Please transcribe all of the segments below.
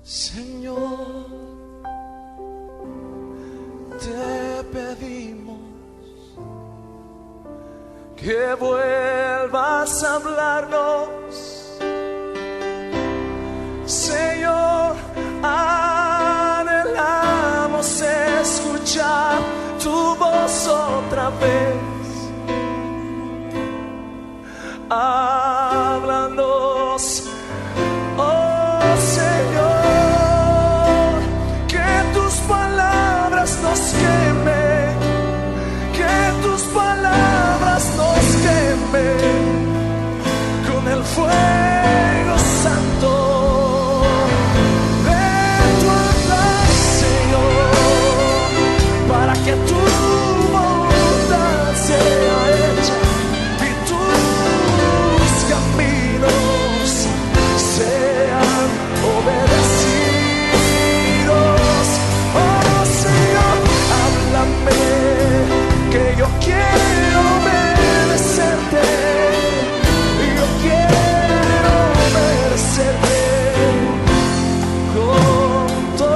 Señor, te pedimos que vuelvas a hablarnos. Señor, anhelamos escuchar tu voz otra vez. Háblanos, oh Señor, que tus palabras nos quemen, que tus palabras nos quemen con el fuego santo. Que tu voluntad sea hecha y tus caminos sean obedecidos. Oh Señor, háblame, que yo quiero obedecerte, yo quiero obedecerte con todo.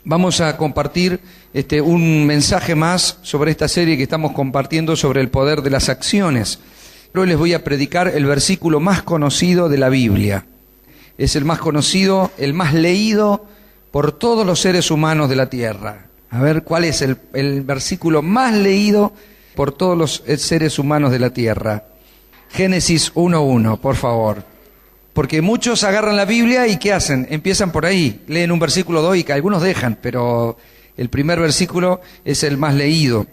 Vamos a compartir un mensaje más sobre esta serie que estamos compartiendo sobre el poder de las acciones. Hoy les voy a predicar el versículo más conocido de la Biblia. Es el más conocido, el más leído por todos los seres humanos de la tierra. A ver, ¿cuál es el versículo más leído por todos los seres humanos de la tierra? Génesis 1:1, por favor. Porque muchos agarran la Biblia y ¿qué hacen? Empiezan por ahí, leen un versículo 2 y que algunos dejan, pero el primer versículo es el más leído.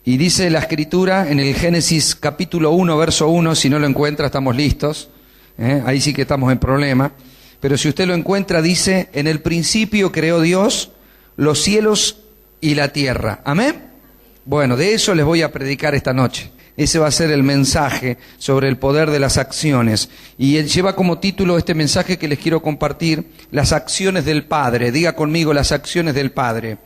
Y dice la Escritura en el Génesis capítulo 1, verso 1, si no lo encuentra estamos listos, ahí sí que estamos en problema. Pero si usted lo encuentra, dice, en el principio creó Dios los cielos y la tierra. ¿Amén? Bueno, de eso les voy a predicar esta noche. Ese va a ser el mensaje sobre el poder de las acciones. Y él lleva como título este mensaje que les quiero compartir, las acciones del Padre. Diga conmigo, las acciones del Padre.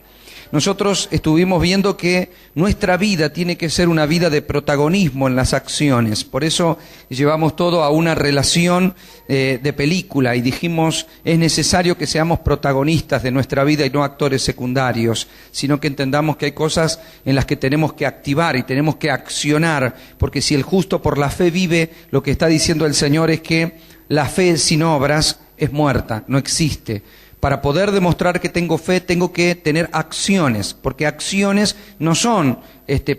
Nosotros estuvimos viendo que nuestra vida tiene que ser una vida de protagonismo en las acciones. Por eso llevamos todo a una relación de película y dijimos, es necesario que seamos protagonistas de nuestra vida y no actores secundarios, sino que entendamos que hay cosas en las que tenemos que activar y tenemos que accionar, porque si el justo por la fe vive, lo que está diciendo el Señor es que la fe sin obras es muerta, no existe. Para poder demostrar que tengo fe, tengo que tener acciones, porque acciones no son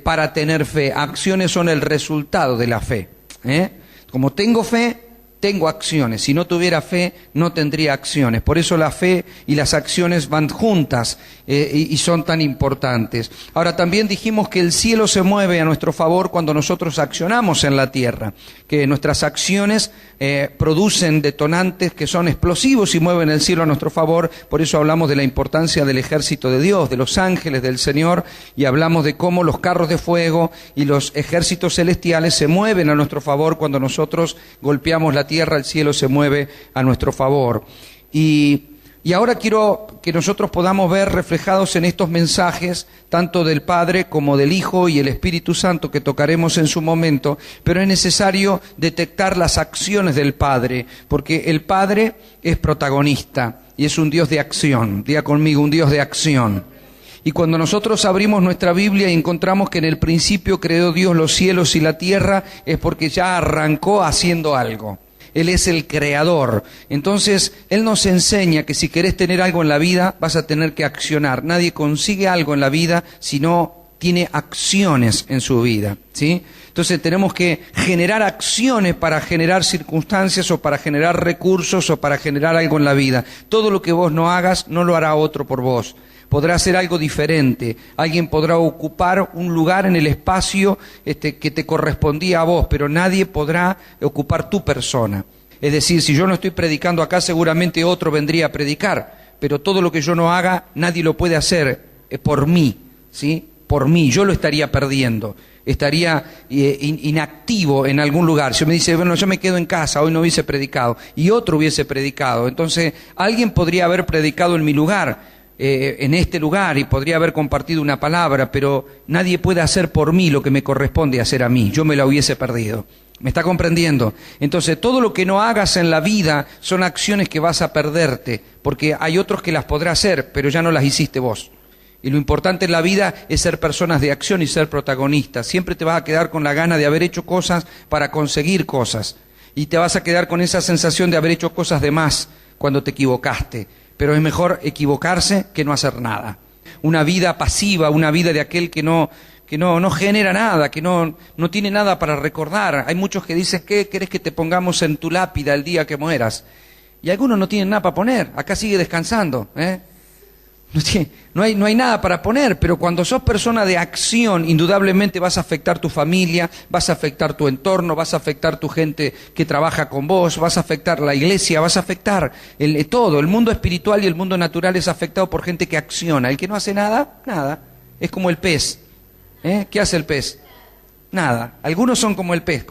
para tener fe, acciones son el resultado de la fe. Como tengo fe, tengo acciones. Si no tuviera fe, no tendría acciones. Por eso la fe y las acciones van juntas y son tan importantes. Ahora, también dijimos que el cielo se mueve a nuestro favor cuando nosotros accionamos en la tierra, que nuestras acciones producen detonantes que son explosivos y mueven el cielo a nuestro favor. Por eso hablamos de la importancia del ejército de Dios, de los ángeles del Señor, y hablamos de cómo los carros de fuego y los ejércitos celestiales se mueven a nuestro favor cuando nosotros golpeamos la tierra, el cielo se mueve a nuestro favor. Y ahora quiero que nosotros podamos ver reflejados en estos mensajes, tanto del Padre como del Hijo y el Espíritu Santo, que tocaremos en su momento, pero es necesario detectar las acciones del Padre, porque el Padre es protagonista y es un Dios de acción. Diga conmigo, un Dios de acción. Y cuando nosotros abrimos nuestra Biblia y encontramos que en el principio creó Dios los cielos y la tierra, es porque ya arrancó haciendo algo. Él es el creador. Entonces, Él nos enseña que si querés tener algo en la vida, vas a tener que accionar. Nadie consigue algo en la vida si no tiene acciones en su vida, ¿sí? Entonces tenemos que generar acciones para generar circunstancias o para generar recursos o para generar algo en la vida. Todo lo que vos no hagas, no lo hará otro por vos. Podrá hacer algo diferente, alguien podrá ocupar un lugar en el espacio que te correspondía a vos, pero nadie podrá ocupar tu persona. Es decir, si yo no estoy predicando acá, seguramente otro vendría a predicar, pero todo lo que yo no haga, nadie lo puede hacer por mí, ¿sí? Por mí, yo lo estaría perdiendo. estaría inactivo en algún lugar. Si me dice, bueno, yo me quedo en casa, hoy no hubiese predicado, y otro hubiese predicado, entonces alguien podría haber predicado en mi lugar, en este lugar, y podría haber compartido una palabra, pero nadie puede hacer por mí lo que me corresponde hacer a mí, yo me la hubiese perdido. ¿Me está comprendiendo? Entonces, todo lo que no hagas en la vida son acciones que vas a perderte, porque hay otros que las podrás hacer, pero ya no las hiciste vos. Y lo importante en la vida es ser personas de acción y ser protagonistas. Siempre te vas a quedar con la gana de haber hecho cosas para conseguir cosas. Y te vas a quedar con esa sensación de haber hecho cosas de más cuando te equivocaste. Pero es mejor equivocarse que no hacer nada. Una vida pasiva, una vida de aquel que no genera nada, que no tiene nada para recordar. Hay muchos que dicen, ¿qué querés que te pongamos en tu lápida el día que mueras? Y algunos no tienen nada para poner. Acá sigue descansando, No hay nada para poner, pero cuando sos persona de acción, indudablemente vas a afectar tu familia, vas a afectar tu entorno, vas a afectar tu gente que trabaja con vos, vas a afectar la iglesia, vas a afectar todo. El mundo espiritual y el mundo natural es afectado por gente que acciona. El que no hace nada, nada. Es como el pez. ¿Qué hace el pez? Nada. Algunos son como el pez,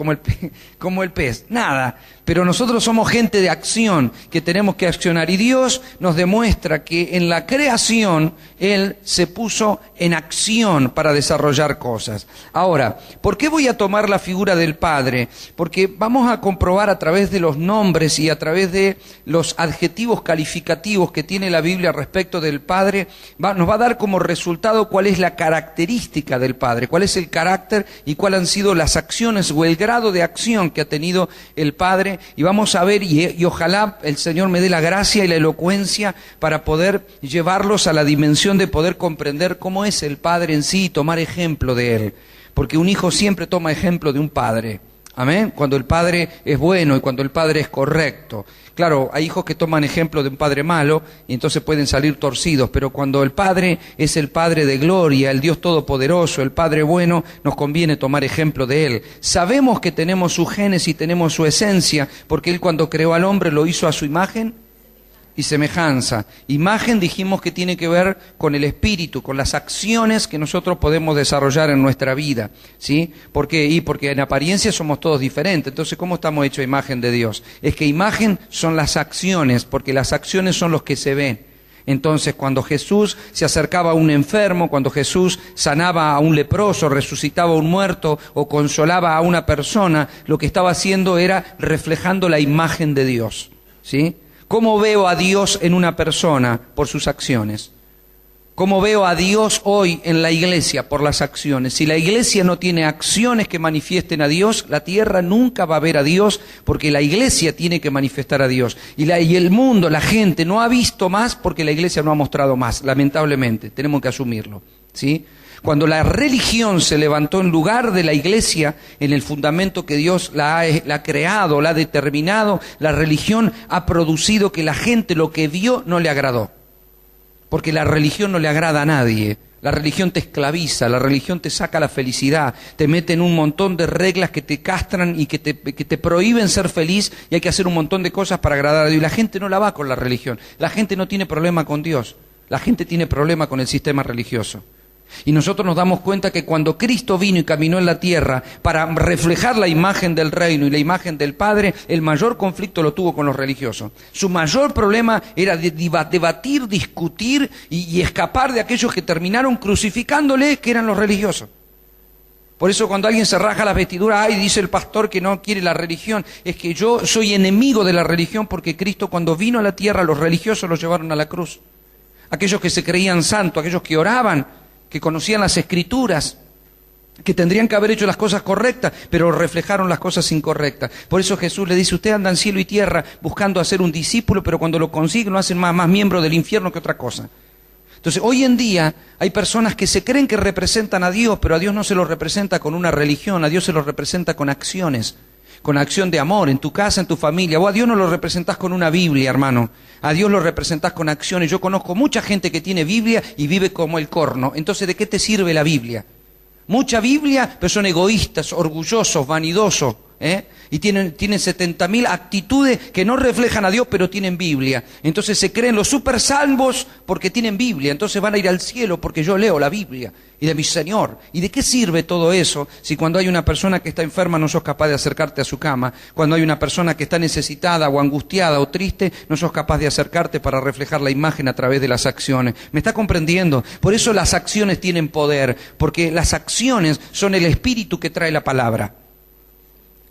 nada. Pero nosotros somos gente de acción, que tenemos que accionar. Y Dios nos demuestra que en la creación Él se puso en acción para desarrollar cosas. Ahora, ¿por qué voy a tomar la figura del Padre? Porque vamos a comprobar a través de los nombres y a través de los adjetivos calificativos que tiene la Biblia respecto del Padre, nos va a dar como resultado cuál es la característica del Padre, cuál es el carácter y cuáles han sido las acciones o el grado de acción que ha tenido el Padre. Y vamos a ver, y ojalá el Señor me dé la gracia y la elocuencia para poder llevarlos a la dimensión de poder comprender cómo es el Padre en sí y tomar ejemplo de Él. Porque un hijo siempre toma ejemplo de un padre. Amén. Cuando el padre es bueno y cuando el padre es correcto. Claro, hay hijos que toman ejemplo de un padre malo y entonces pueden salir torcidos, pero cuando el Padre es el Padre de gloria, el Dios todopoderoso, el Padre bueno, nos conviene tomar ejemplo de Él. Sabemos que tenemos su génesis y tenemos su esencia, porque Él cuando creó al hombre lo hizo a su imagen y semejanza. Imagen dijimos que tiene que ver con el espíritu, con las acciones que nosotros podemos desarrollar en nuestra vida, ¿sí? ¿Por qué? Porque en apariencia somos todos diferentes. Entonces, ¿cómo estamos hechos a imagen de Dios? Es que imagen son las acciones, porque las acciones son los que se ven. Entonces, cuando Jesús se acercaba a un enfermo, cuando Jesús sanaba a un leproso, resucitaba a un muerto o consolaba a una persona, lo que estaba haciendo era reflejando la imagen de Dios, ¿sí? ¿Cómo veo a Dios en una persona? Por sus acciones. ¿Cómo veo a Dios hoy en la iglesia? Por las acciones. Si la iglesia no tiene acciones que manifiesten a Dios, la tierra nunca va a ver a Dios, porque la iglesia tiene que manifestar a Dios. Y el mundo, la gente, no ha visto más porque la iglesia no ha mostrado más, lamentablemente. Tenemos que asumirlo, ¿sí? Cuando la religión se levantó en lugar de la iglesia, en el fundamento que Dios la ha creado, la ha determinado, la religión ha producido que la gente lo que vio no le agradó. Porque la religión no le agrada a nadie. La religión te esclaviza, la religión te saca la felicidad, te mete en un montón de reglas que te castran y que te prohíben ser feliz, y hay que hacer un montón de cosas para agradar a Dios. Y la gente no la va con la religión. La gente no tiene problema con Dios. La gente tiene problema con el sistema religioso. Y nosotros nos damos cuenta que cuando Cristo vino y caminó en la tierra para reflejar la imagen del reino y la imagen del Padre, el mayor conflicto lo tuvo con los religiosos. Su mayor problema era debatir, discutir y escapar de aquellos que terminaron crucificándole, que eran los religiosos. Por eso cuando alguien se raja las vestiduras, ay, dice el pastor que no quiere la religión, es que yo soy enemigo de la religión, porque Cristo cuando vino a la tierra, los religiosos los llevaron a la cruz. Aquellos que se creían santos, aquellos que oraban, que conocían las escrituras, que tendrían que haber hecho las cosas correctas, pero reflejaron las cosas incorrectas. Por eso Jesús le dice, ustedes andan cielo y tierra buscando hacer un discípulo, pero cuando lo consiguen lo hacen más miembro del infierno que otra cosa. Entonces, hoy en día hay personas que se creen que representan a Dios, pero a Dios no se lo representa con una religión, a Dios se lo representa con acciones, con acción de amor, en tu casa, en tu familia. Vos a Dios no lo representás con una Biblia, hermano. A Dios lo representás con acciones. Yo conozco mucha gente que tiene Biblia y vive como el corno. Entonces, ¿de qué te sirve la Biblia? Mucha Biblia, pero son egoístas, orgullosos, vanidosos, Y tienen 70.000 actitudes que no reflejan a Dios, pero tienen Biblia. Entonces se creen los super salvos porque tienen Biblia. Entonces van a ir al cielo porque yo leo la Biblia y de mi Señor. ¿Y de qué sirve todo eso si cuando hay una persona que está enferma no sos capaz de acercarte a su cama? Cuando hay una persona que está necesitada o angustiada o triste, no sos capaz de acercarte para reflejar la imagen a través de las acciones. ¿Me está comprendiendo? Por eso las acciones tienen poder, porque las acciones son el espíritu que trae la palabra.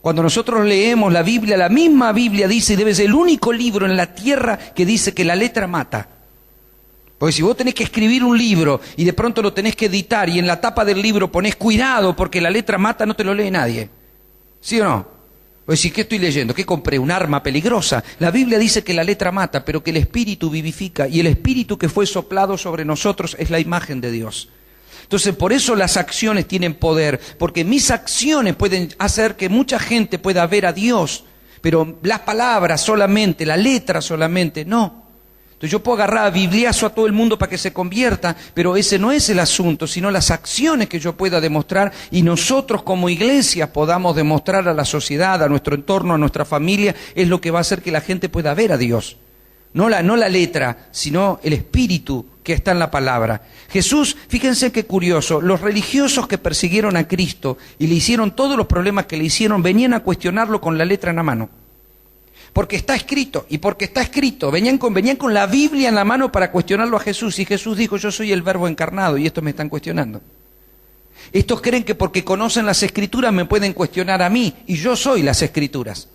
Cuando nosotros leemos la Biblia, la misma Biblia dice, y debe ser el único libro en la tierra que dice que la letra mata. Porque si vos tenés que escribir un libro y de pronto lo tenés que editar y en la tapa del libro ponés cuidado porque la letra mata, no te lo lee nadie. ¿Sí o no? Pues si, ¿qué estoy leyendo? ¿Qué compré? ¿Un arma peligrosa? La Biblia dice que la letra mata, pero que el Espíritu vivifica. Y el Espíritu que fue soplado sobre nosotros es la imagen de Dios. Entonces, por eso las acciones tienen poder, porque mis acciones pueden hacer que mucha gente pueda ver a Dios, pero las palabras solamente, la letra solamente, no. Entonces yo puedo agarrar a bibliazo a todo el mundo para que se convierta, pero ese no es el asunto, sino las acciones que yo pueda demostrar y nosotros como iglesia podamos demostrar a la sociedad, a nuestro entorno, a nuestra familia, es lo que va a hacer que la gente pueda ver a Dios. No la letra, sino el espíritu que está en la palabra. Jesús, fíjense qué curioso, los religiosos que persiguieron a Cristo y le hicieron todos los problemas que le hicieron, venían a cuestionarlo con la letra en la mano. Porque está escrito, y porque está escrito, venían con la Biblia en la mano para cuestionarlo a Jesús, y Jesús dijo, yo soy el Verbo encarnado, y estos me están cuestionando. Estos creen que porque conocen las Escrituras me pueden cuestionar a mí, y yo soy las Escrituras.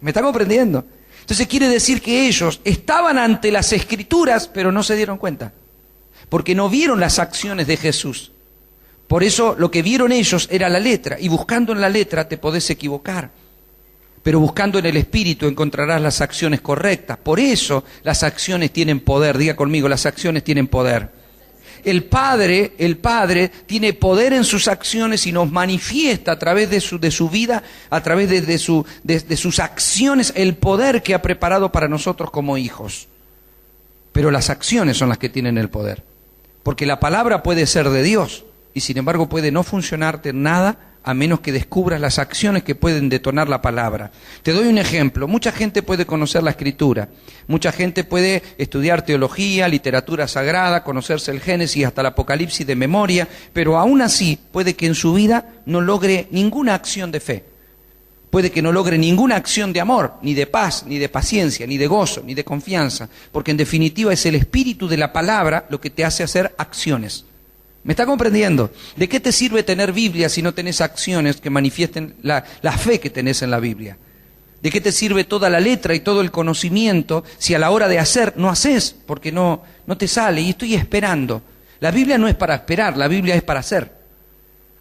¿Me está comprendiendo? Entonces quiere decir que ellos estaban ante las Escrituras, pero no se dieron cuenta, porque no vieron las acciones de Jesús. Por eso lo que vieron ellos era la letra, y buscando en la letra te podés equivocar, pero buscando en el Espíritu encontrarás las acciones correctas. Por eso las acciones tienen poder, diga conmigo, las acciones tienen poder. El Padre tiene poder en sus acciones y nos manifiesta a través de su vida, a través de sus acciones, el poder que ha preparado para nosotros como hijos. Pero las acciones son las que tienen el poder. Porque la palabra puede ser de Dios y sin embargo puede no funcionarte en nada a menos que descubras las acciones que pueden detonar la palabra. Te doy un ejemplo. Mucha gente puede conocer la Escritura. Mucha gente puede estudiar teología, literatura sagrada, conocerse el Génesis hasta el Apocalipsis de memoria, pero aún así puede que en su vida no logre ninguna acción de fe. Puede que no logre ninguna acción de amor, ni de paz, ni de paciencia, ni de gozo, ni de confianza, porque en definitiva es el espíritu de la palabra lo que te hace hacer acciones. ¿Me está comprendiendo? ¿De qué te sirve tener Biblia si no tenés acciones que manifiesten la fe que tenés en la Biblia? ¿De qué te sirve toda la letra y todo el conocimiento si a la hora de hacer no haces? Porque no te sale y estoy esperando. La Biblia no es para esperar, la Biblia es para hacer.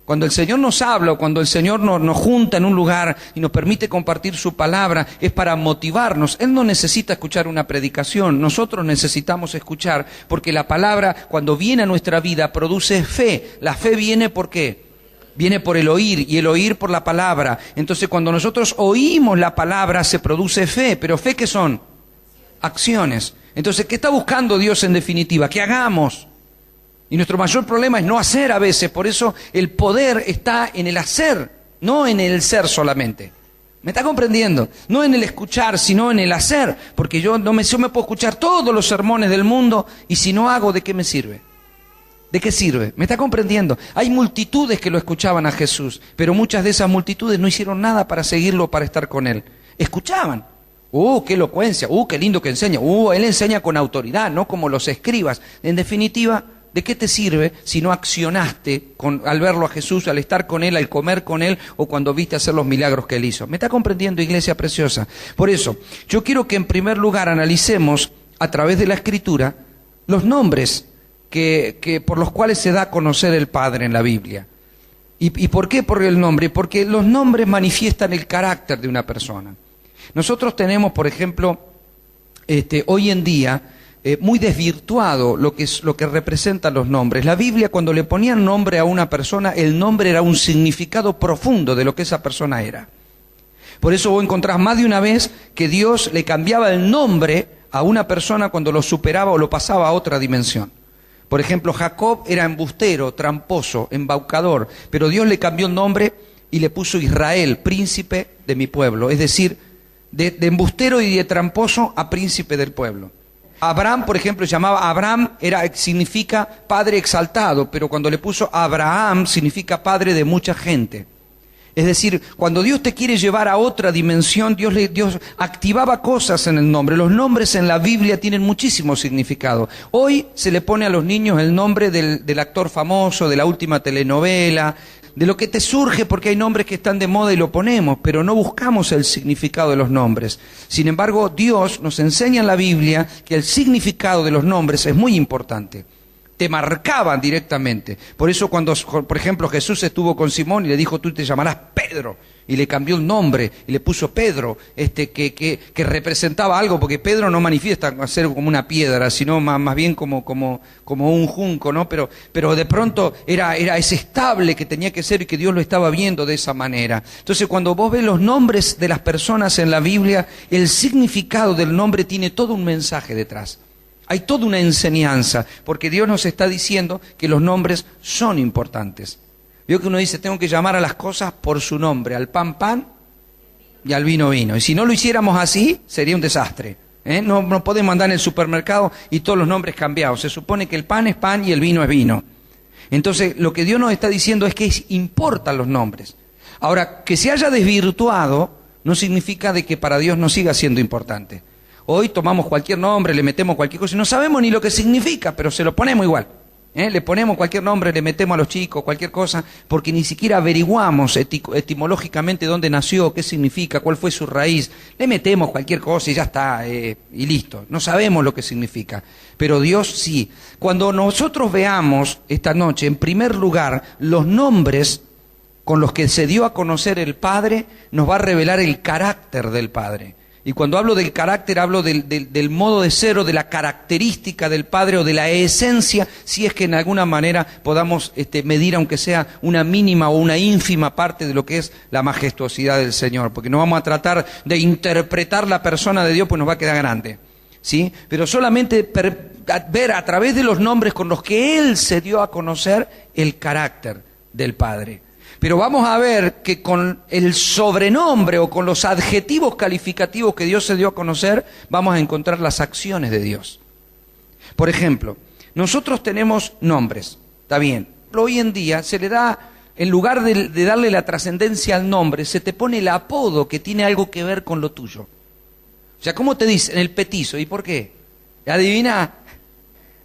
Cuando el Señor nos habla o cuando el Señor nos junta en un lugar y nos permite compartir su palabra, es para motivarnos. Él no necesita escuchar una predicación, nosotros necesitamos escuchar, porque la palabra cuando viene a nuestra vida produce fe. La fe viene ¿por qué? Viene por el oír y el oír por la palabra. Entonces cuando nosotros oímos la palabra se produce fe, pero ¿fe qué son? Acciones. Entonces, ¿qué está buscando Dios en definitiva? Que hagamos. Y nuestro mayor problema es no hacer a veces, por eso el poder está en el hacer, no en el ser solamente. ¿Me está comprendiendo? No en el escuchar, sino en el hacer, porque yo me puedo escuchar todos los sermones del mundo y si no hago, ¿de qué me sirve? ¿De qué sirve? ¿Me está comprendiendo? Hay multitudes que lo escuchaban a Jesús, pero muchas de esas multitudes no hicieron nada para seguirlo, para estar con él. Escuchaban. ¡Qué elocuencia! ¡Qué lindo que enseña! Él enseña con autoridad, no como los escribas. En definitiva, ¿de qué te sirve si no accionaste al verlo a Jesús, al estar con Él, al comer con Él o cuando viste hacer los milagros que Él hizo? ¿Me está comprendiendo, iglesia preciosa? Por eso, yo quiero que en primer lugar analicemos a través de la Escritura los nombres que por los cuales se da a conocer el Padre en la Biblia. ¿Y por qué por el nombre? Porque los nombres manifiestan el carácter de una persona. Nosotros tenemos, por ejemplo, hoy en día, muy desvirtuado lo que representan los nombres. La Biblia, cuando le ponían nombre a una persona, el nombre era un significado profundo de lo que esa persona era. Por eso vos encontrás más de una vez que Dios le cambiaba el nombre a una persona cuando lo superaba o lo pasaba a otra dimensión. Por ejemplo, Jacob era embustero, tramposo, embaucador, pero Dios le cambió el nombre y le puso Israel, príncipe de mi pueblo. Es decir, de embustero y de tramposo a príncipe del pueblo. Abraham, por ejemplo, llamaba Abraham, significa padre exaltado, pero cuando le puso Abraham significa padre de mucha gente. Es decir, cuando Dios te quiere llevar a otra dimensión, Dios activaba cosas en el nombre. Los nombres en la Biblia tienen muchísimo significado. Hoy se le pone a los niños el nombre del actor famoso, de la última telenovela, de lo que te surge porque hay nombres que están de moda y lo ponemos, pero no buscamos el significado de los nombres. Sin embargo, Dios nos enseña en la Biblia que el significado de los nombres es muy importante. Te marcaban directamente. Por eso cuando, por ejemplo, Jesús estuvo con Simón y le dijo, tú te llamarás Pedro, y le cambió el nombre y le puso Pedro, que representaba algo, porque Pedro no manifiesta ser como una piedra, sino más bien como un junco, ¿no? Pero de pronto era ese estable que tenía que ser y que Dios lo estaba viendo de esa manera. Entonces cuando vos ves los nombres de las personas en la Biblia, el significado del nombre tiene todo un mensaje detrás. Hay toda una enseñanza, porque Dios nos está diciendo que los nombres son importantes. Veo que uno dice, tengo que llamar a las cosas por su nombre, al pan, pan y al vino, vino. Y si no lo hiciéramos así, sería un desastre. No podemos andar en el supermercado y todos los nombres cambiados. Se supone que el pan es pan y el vino es vino. Entonces, lo que Dios nos está diciendo es que importan los nombres. Ahora, que se haya desvirtuado no significa de que para Dios no siga siendo importante. Hoy tomamos cualquier nombre, le metemos cualquier cosa y no sabemos ni lo que significa, pero se lo ponemos igual. Le ponemos cualquier nombre, le metemos a los chicos, cualquier cosa, porque ni siquiera averiguamos etimológicamente dónde nació, qué significa, cuál fue su raíz. Le metemos cualquier cosa y ya está, y listo. No sabemos lo que significa, pero Dios sí. Cuando nosotros veamos esta noche, en primer lugar, los nombres con los que se dio a conocer el Padre, nos va a revelar el carácter del Padre. Y cuando hablo del carácter, hablo del modo de ser o de la característica del Padre o de la esencia, si es que en alguna manera podamos medir, aunque sea una mínima o una ínfima parte de lo que es la majestuosidad del Señor. Porque no vamos a tratar de interpretar la persona de Dios, pues nos va a quedar grande, ¿sí? Pero solamente ver a través de los nombres con los que Él se dio a conocer el carácter del Padre. Pero vamos a ver que con el sobrenombre o con los adjetivos calificativos que Dios se dio a conocer, vamos a encontrar las acciones de Dios. Por ejemplo, nosotros tenemos nombres, está bien. Hoy en día se le da, en lugar de darle la trascendencia al nombre, se te pone el apodo que tiene algo que ver con lo tuyo. O sea, ¿cómo te dicen el petizo? ¿Y por qué? ¿Adivina?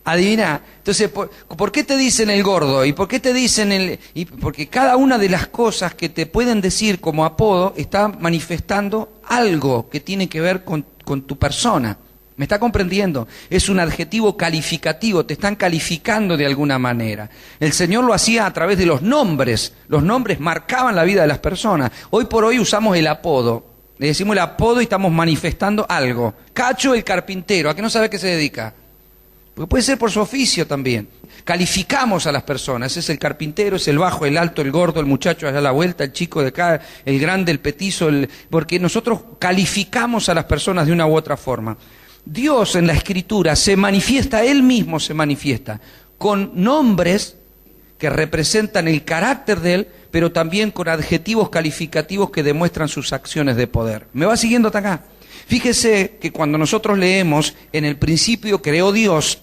Entonces, ¿por qué te dicen el gordo? ¿Y por qué te dicen porque cada una de las cosas que te pueden decir como apodo está manifestando algo que tiene que ver con tu persona. ¿Me está comprendiendo? Es un adjetivo calificativo, te están calificando de alguna manera. El Señor lo hacía a través de los nombres. Los nombres marcaban la vida de las personas. Hoy por hoy usamos el apodo. Le decimos el apodo y estamos manifestando algo. Cacho el carpintero, ¿a qué no sabe a qué se dedica? Porque puede ser por su oficio también. Calificamos a las personas, es el carpintero, es el bajo, el alto, el gordo, el muchacho allá a la vuelta, el chico de acá, el grande, el petizo, porque nosotros calificamos a las personas de una u otra forma. Dios en la Escritura se manifiesta, Él mismo se manifiesta, con nombres que representan el carácter de Él, pero también con adjetivos calificativos que demuestran sus acciones de poder. ¿Me va siguiendo hasta acá? Fíjese que cuando nosotros leemos, en el principio creó Dios,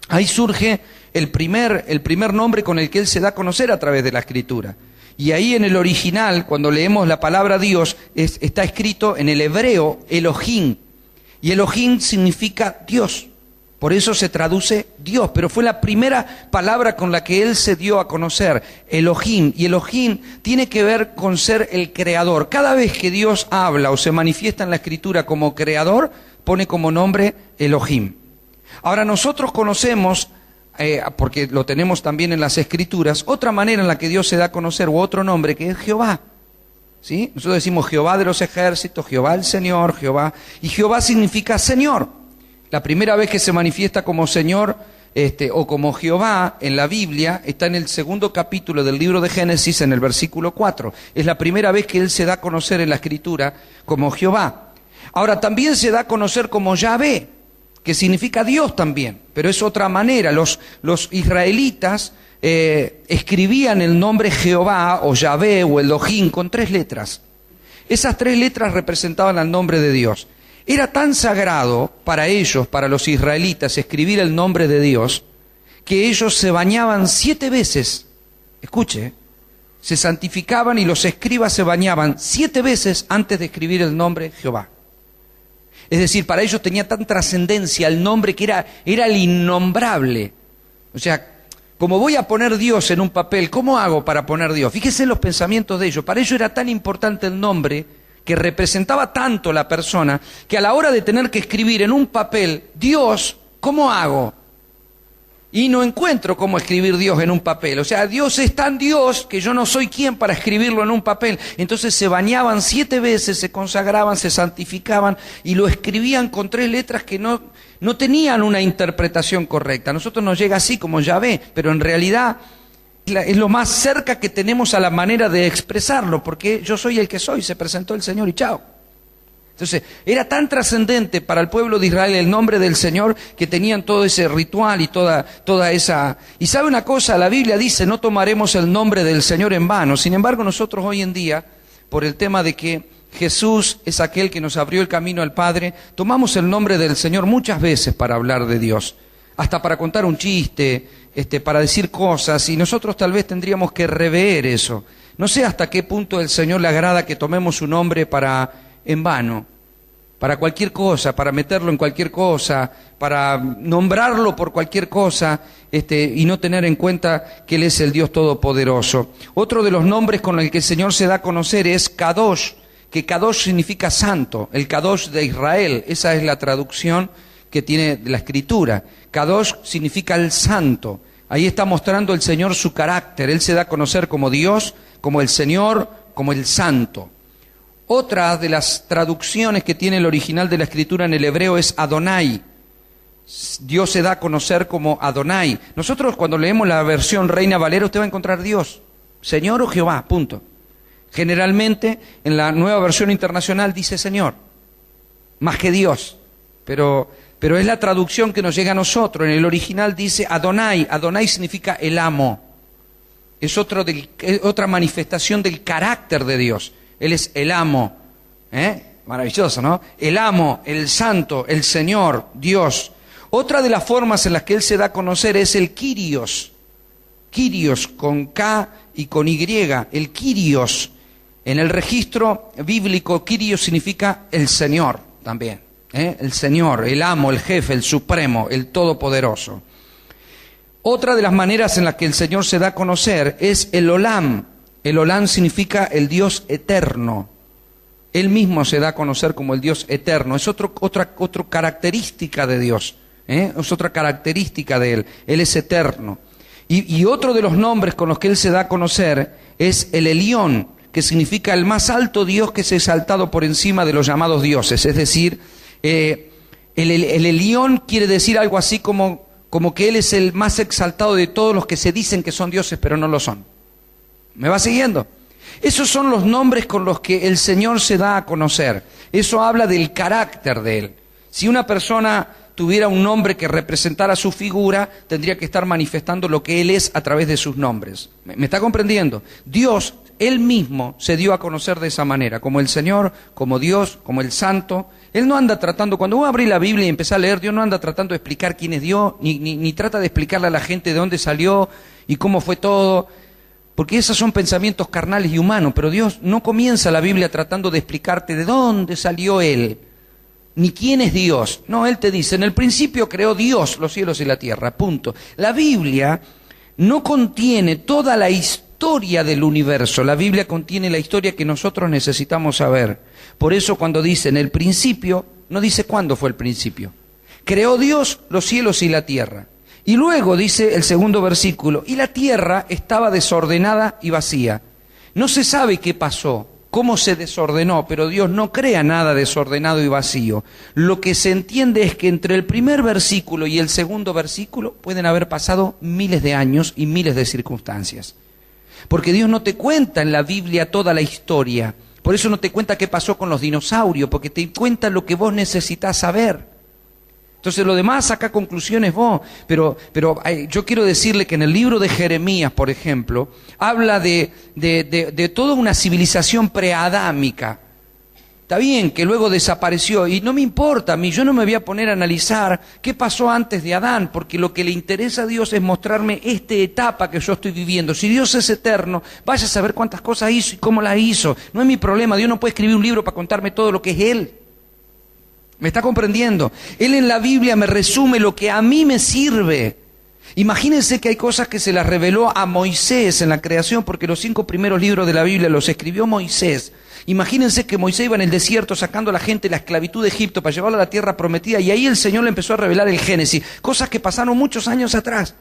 ahí surge el primer nombre con el que Él se da a conocer a través de la Escritura. Y ahí en el original, cuando leemos la palabra Dios, está escrito en el hebreo Elohim. Y Elohim significa Dios. Por eso se traduce Dios, pero fue la primera palabra con la que Él se dio a conocer, Elohim. Y Elohim tiene que ver con ser el creador. Cada vez que Dios habla o se manifiesta en la Escritura como creador, pone como nombre Elohim. Ahora nosotros conocemos, porque lo tenemos también en las Escrituras, otra manera en la que Dios se da a conocer, u otro nombre, que es Jehová. ¿Sí? Nosotros decimos Jehová de los ejércitos, Jehová el Señor, Jehová. Y Jehová significa Señor. La primera vez que se manifiesta como Señor o como Jehová en la Biblia está en el 2º capítulo del libro de Génesis, en el versículo 4. Es la primera vez que Él se da a conocer en la Escritura como Jehová. Ahora también se da a conocer como Yahvé. que significa Dios también, pero es otra manera. Los israelitas escribían el nombre Jehová o Yahvé o Elohim con 3 letras. Esas 3 letras representaban al nombre de Dios. Era tan sagrado para ellos, para los israelitas, escribir el nombre de Dios, que ellos se bañaban 7 veces. Escuche, se santificaban y los escribas se bañaban 7 veces antes de escribir el nombre Jehová. Es decir, para ellos tenía tan trascendencia el nombre que era el innombrable. O sea, como voy a poner Dios en un papel, ¿cómo hago para poner Dios? Fíjese en los pensamientos de ellos. Para ellos era tan importante el nombre, que representaba tanto la persona, que a la hora de tener que escribir en un papel, Dios, ¿cómo hago? Y no encuentro cómo escribir Dios en un papel. O sea, Dios es tan Dios que yo no soy quien para escribirlo en un papel. Entonces se bañaban 7 veces, se consagraban, se santificaban y lo escribían con 3 letras que no tenían una interpretación correcta. A nosotros nos llega así como Yahvé, pero en realidad es lo más cerca que tenemos a la manera de expresarlo, porque yo soy el que soy, se presentó el Señor y chao. Entonces, era tan trascendente para el pueblo de Israel el nombre del Señor que tenían todo ese ritual y toda esa... Y sabe una cosa, la Biblia dice, no tomaremos el nombre del Señor en vano. Sin embargo, nosotros hoy en día, por el tema de que Jesús es aquel que nos abrió el camino al Padre, tomamos el nombre del Señor muchas veces para hablar de Dios. Hasta para contar un chiste, para decir cosas, y nosotros tal vez tendríamos que rever eso. No sé hasta qué punto el Señor le agrada que tomemos su nombre en vano, para cualquier cosa, para meterlo en cualquier cosa, para nombrarlo por cualquier cosa, y no tener en cuenta que Él es el Dios Todopoderoso. Otro de los nombres con el que el Señor se da a conocer es Kadosh, que Kadosh significa santo, el Kadosh de Israel. Esa es la traducción que tiene la Escritura. Kadosh significa el santo. Ahí está mostrando el Señor su carácter. Él se da a conocer como Dios, como el Señor, como el santo. Otra de las traducciones que tiene el original de la Escritura en el hebreo es Adonai. Dios se da a conocer como Adonai. Nosotros cuando leemos la versión Reina Valera, usted va a encontrar Dios, Señor o Jehová, punto. Generalmente en la nueva versión internacional dice Señor, más que Dios, pero es la traducción que nos llega a nosotros. En el original dice Adonai. Adonai significa el amo. Es otra manifestación del carácter de Dios. Él es el amo. Maravilloso, ¿no? El amo, el santo, el Señor, Dios. Otra de las formas en las que Él se da a conocer es el Kyrios. Kyrios con K y con Y. El Kyrios. En el registro bíblico, Kyrios significa el Señor también. El Señor, el amo, el jefe, el supremo, el todopoderoso. Otra de las maneras en las que el Señor se da a conocer es el Olam. El Olam significa el Dios eterno. Él mismo se da a conocer como el Dios eterno. Es otra característica de Dios. Es otra característica de Él. Él es eterno. Y otro de los nombres con los que Él se da a conocer es el Elión, que significa el más alto Dios que es exaltado por encima de los llamados dioses. Es decir, el Elión quiere decir algo así como que Él es el más exaltado de todos los que se dicen que son dioses, pero no lo son. ¿Me va siguiendo? Esos son los nombres con los que el Señor se da a conocer. Eso habla del carácter de Él. Si una persona tuviera un nombre que representara su figura, tendría que estar manifestando lo que Él es a través de sus nombres. ¿Me está comprendiendo? Dios, Él mismo, se dio a conocer de esa manera, como el Señor, como Dios, como el Santo. Él no anda tratando, cuando uno abre la Biblia y empieza a leer, Dios no anda tratando de explicar quién es Dios, ni trata de explicarle a la gente de dónde salió y cómo fue todo, porque esos son pensamientos carnales y humanos, pero Dios no comienza la Biblia tratando de explicarte de dónde salió Él, ni quién es Dios. No, Él te dice, en el principio creó Dios los cielos y la tierra, punto. La Biblia no contiene toda la historia del universo, la Biblia contiene la historia que nosotros necesitamos saber. Por eso cuando dice en el principio, no dice cuándo fue el principio. Creó Dios los cielos y la tierra. Y luego dice el segundo versículo, y la tierra estaba desordenada y vacía. No se sabe qué pasó, cómo se desordenó, pero Dios no crea nada desordenado y vacío. Lo que se entiende es que entre el primer versículo y el segundo versículo pueden haber pasado miles de años y miles de circunstancias. Porque Dios no te cuenta en la Biblia toda la historia. Por eso no te cuenta qué pasó con los dinosaurios, porque te cuenta lo que vos necesitás saber. Entonces lo demás saca conclusiones vos, pero yo quiero decirle que en el libro de Jeremías, por ejemplo, habla de toda una civilización preadámica. Está bien que luego desapareció y no me importa a mí, yo no me voy a poner a analizar qué pasó antes de Adán, porque lo que le interesa a Dios es mostrarme esta etapa que yo estoy viviendo. Si Dios es eterno, vaya a saber cuántas cosas hizo y cómo las hizo. No es mi problema, Dios no puede escribir un libro para contarme todo lo que es Él. ¿Me está comprendiendo? Él en la Biblia me resume lo que a mí me sirve. Imagínense que hay cosas que se las reveló a Moisés en la creación, porque los 5 primeros libros de la Biblia los escribió Moisés. Imagínense que Moisés iba en el desierto sacando a la gente de la esclavitud de Egipto para llevarlo a la tierra prometida, y ahí el Señor le empezó a revelar el Génesis, cosas que pasaron muchos años atrás.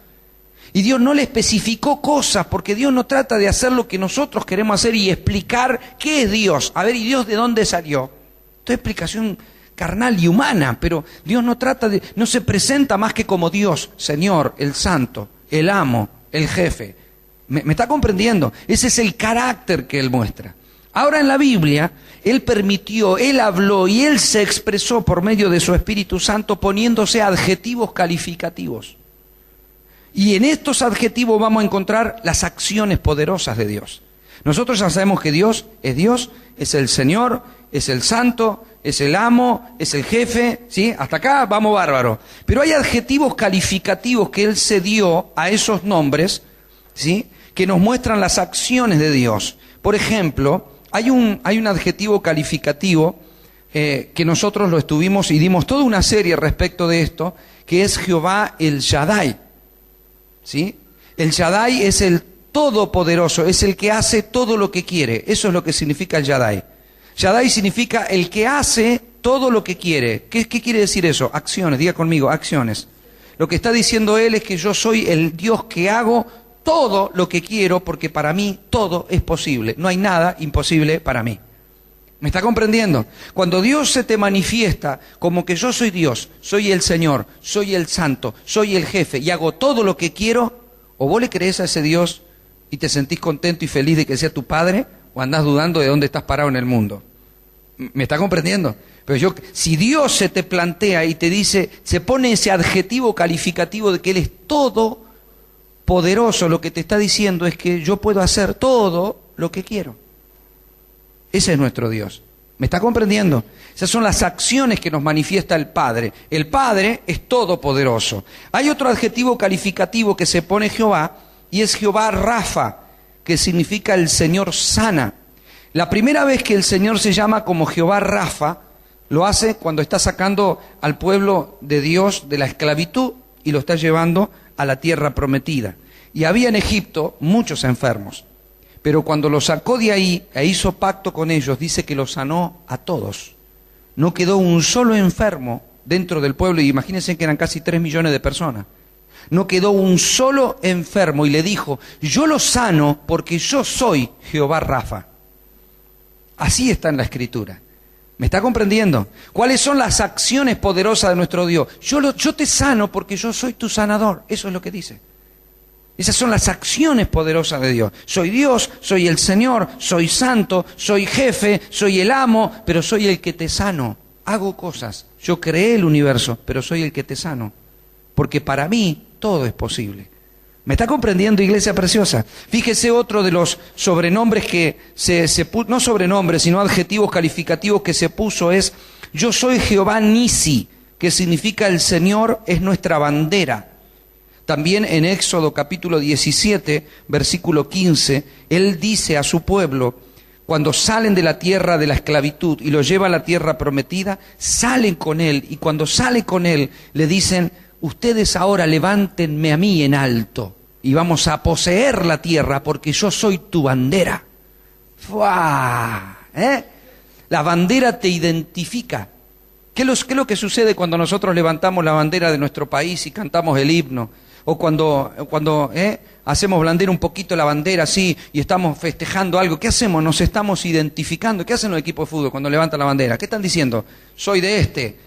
Y Dios no le especificó cosas, porque Dios no trata de hacer lo que nosotros queremos hacer y explicar qué es Dios. A ver, ¿y Dios de dónde salió? Esto es explicación carnal y humana, pero Dios no se presenta más que como Dios, Señor, el Santo, el Amo, el Jefe. ¿Me está comprendiendo? Ese es el carácter que Él muestra. Ahora en la Biblia, Él permitió, Él habló y Él se expresó por medio de su Espíritu Santo poniéndose adjetivos calificativos. Y en estos adjetivos vamos a encontrar las acciones poderosas de Dios. Nosotros ya sabemos que Dios, es el Señor, es el Santo, es el Amo, es el Jefe, ¿sí? Hasta acá vamos bárbaro. Pero hay adjetivos calificativos que Él se dio a esos nombres, ¿sí? Que nos muestran las acciones de Dios. Por ejemplo, hay un adjetivo calificativo que nosotros lo estuvimos y dimos toda una serie respecto de esto, que es Jehová el Shaddai, ¿sí? El Shaddai es el todopoderoso, es el que hace todo lo que quiere. Eso es lo que significa el Shaddai. Shaddai significa el que hace todo lo que quiere. ¿Qué quiere decir eso? Acciones, diga conmigo, acciones. Lo que está diciendo Él es que yo soy el Dios que hago todo lo que quiero, porque para mí todo es posible. No hay nada imposible para mí. ¿Me está comprendiendo? Cuando Dios se te manifiesta como que yo soy Dios, soy el Señor, soy el Santo, soy el Jefe y hago todo lo que quiero, o vos le crees a ese Dios y te sentís contento y feliz de que sea tu Padre, o andás dudando de dónde estás parado en el mundo. ¿Me está comprendiendo? Pero si Dios se te plantea y te dice, se pone ese adjetivo calificativo de que Él es todopoderoso, lo que te está diciendo es que yo puedo hacer todo lo que quiero. Ese es nuestro Dios. ¿Me está comprendiendo? Esas son las acciones que nos manifiesta el Padre. El Padre es todopoderoso. Hay otro adjetivo calificativo que se pone Jehová, y es Jehová Rafa, que significa el Señor sana. La primera vez que el Señor se llama como Jehová Rafa, lo hace cuando está sacando al pueblo de Dios de la esclavitud y lo está llevando a la tierra prometida. Y había en Egipto muchos enfermos, pero cuando los sacó de ahí e hizo pacto con ellos, dice que los sanó a todos. No quedó un solo enfermo dentro del pueblo, y imagínense que eran casi 3 millones de personas. No quedó un solo enfermo, y le dijo, yo los sano porque yo soy Jehová Rafa. Así está en la Escritura. ¿Me está comprendiendo? ¿Cuáles son las acciones poderosas de nuestro Dios? Yo te sano porque yo soy tu sanador. Eso es lo que dice. Esas son las acciones poderosas de Dios. Soy Dios, soy el Señor, soy santo, soy jefe, soy el amo, pero soy el que te sano. Hago cosas. Yo creé el universo, pero soy el que te sano. Porque para mí todo es posible. ¿Me está comprendiendo, iglesia preciosa? Fíjese otro de los sobrenombres que no sobrenombres, sino adjetivos calificativos que se puso es, yo soy Jehová Nisi, que significa el Señor es nuestra bandera. También en Éxodo capítulo 17, versículo 15, Él dice a su pueblo, cuando salen de la tierra de la esclavitud y lo lleva a la tierra prometida, salen con Él, y cuando salen con Él le dicen, ustedes ahora levántenme a mí en alto y vamos a poseer la tierra porque yo soy tu bandera. ¡Fua! La bandera te identifica. ¿Qué es lo que sucede cuando nosotros levantamos la bandera de nuestro país y cantamos el himno? O cuando hacemos blandear un poquito la bandera así y estamos festejando algo. ¿Qué hacemos? Nos estamos identificando. ¿Qué hacen los equipos de fútbol cuando levantan la bandera? ¿Qué están diciendo? Soy de este.